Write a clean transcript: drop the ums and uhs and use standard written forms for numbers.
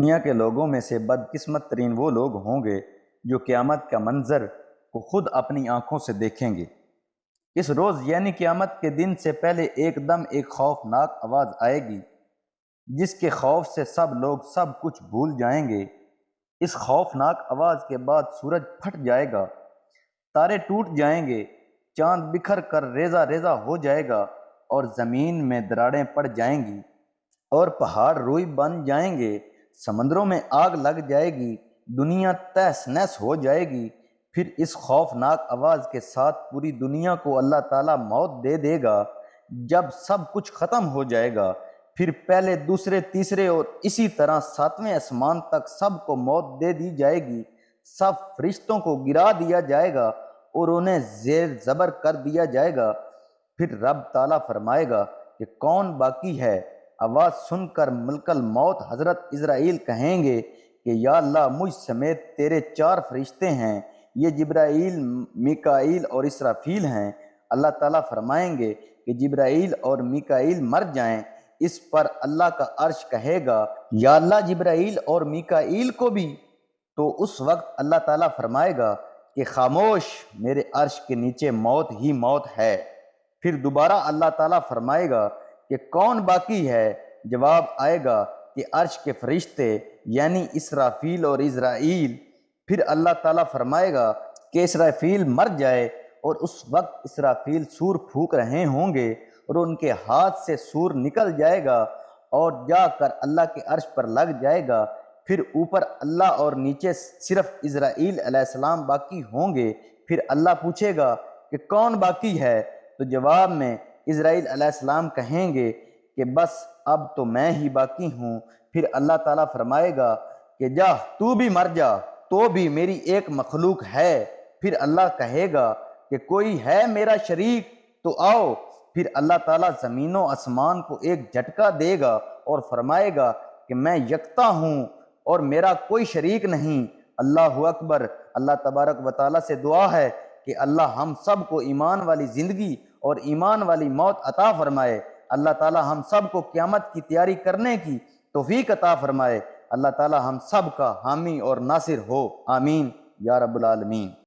دنیا کے لوگوں میں سے بدقسمت ترین وہ لوگ ہوں گے جو قیامت کا منظر کو خود اپنی آنکھوں سے دیکھیں گے۔ اس روز یعنی قیامت کے دن سے پہلے ایک دم ایک خوفناک آواز آئے گی جس کے خوف سے سب لوگ سب کچھ بھول جائیں گے۔ اس خوفناک آواز کے بعد سورج پھٹ جائے گا، تارے ٹوٹ جائیں گے، چاند بکھر کر ریزہ ریزہ ہو جائے گا اور زمین میں دراڑیں پڑ جائیں گی اور پہاڑ روئی بن جائیں گے، سمندروں میں آگ لگ جائے گی، دنیا تہس نہس ہو جائے گی۔ پھر اس خوفناک آواز کے ساتھ پوری دنیا کو اللہ تعالیٰ موت دے دے گا۔ جب سب کچھ ختم ہو جائے گا پھر پہلے دوسرے تیسرے اور اسی طرح ساتویں آسمان تک سب کو موت دے دی جائے گی۔ سب فرشتوں کو گرا دیا جائے گا اور انہیں زیر زبر کر دیا جائے گا۔ پھر رب تعالیٰ فرمائے گا کہ کون باقی ہے؟ آواز سن کر ملک الموت حضرت عزرائیل کہیں گے کہ یا اللہ مجھ سمیت تیرے 4 فرشتے ہیں، یہ جبرائیل، میکائیل اور اسرافیل ہیں۔ اللہ تعالیٰ فرمائیں گے کہ جبرائیل اور میکائیل مر جائیں۔ اس پر اللہ کا عرش کہے گا یا اللہ جبرائیل اور میکائیل کو بھی۔ تو اس وقت اللہ تعالیٰ فرمائے گا کہ خاموش، میرے عرش کے نیچے موت ہی موت ہے۔ پھر دوبارہ اللہ تعالیٰ فرمائے گا کہ کون باقی ہے؟ جواب آئے گا کہ عرش کے فرشتے یعنی اسرافیل اور عزرائیل۔ پھر اللہ تعالیٰ فرمائے گا کہ اسرافیل مر جائے اور اس وقت اسرافیل سور پھونک رہے ہوں گے اور ان کے ہاتھ سے سور نکل جائے گا اور جا کر اللہ کے عرش پر لگ جائے گا۔ پھر اوپر اللہ اور نیچے صرف اسرائیل علیہ السلام باقی ہوں گے۔ پھر اللہ پوچھے گا کہ کون باقی ہے؟ تو جواب میں اسرائیل علیہ السلام کہیں گے کہ بس اب تو میں ہی باقی ہوں۔ پھر اللہ تعالیٰ فرمائے گا کہ جا تو بھی مر جا، تو بھی میری ایک مخلوق ہے۔ پھر اللہ کہے گا کہ کوئی ہے میرا شریک تو آؤ۔ پھر اللہ تعالیٰ زمین و آسمان کو ایک جھٹکا دے گا اور فرمائے گا کہ میں یکتا ہوں اور میرا کوئی شریک نہیں۔ اللہ اکبر۔ اللہ تبارک و تعالیٰ سے دعا ہے کہ اللہ ہم سب کو ایمان والی زندگی اور ایمان والی موت عطا فرمائے۔ اللہ تعالیٰ ہم سب کو قیامت کی تیاری کرنے کی توفیق عطا فرمائے۔ اللہ تعالیٰ ہم سب کا حامی اور ناصر ہو، آمین یا رب العالمین۔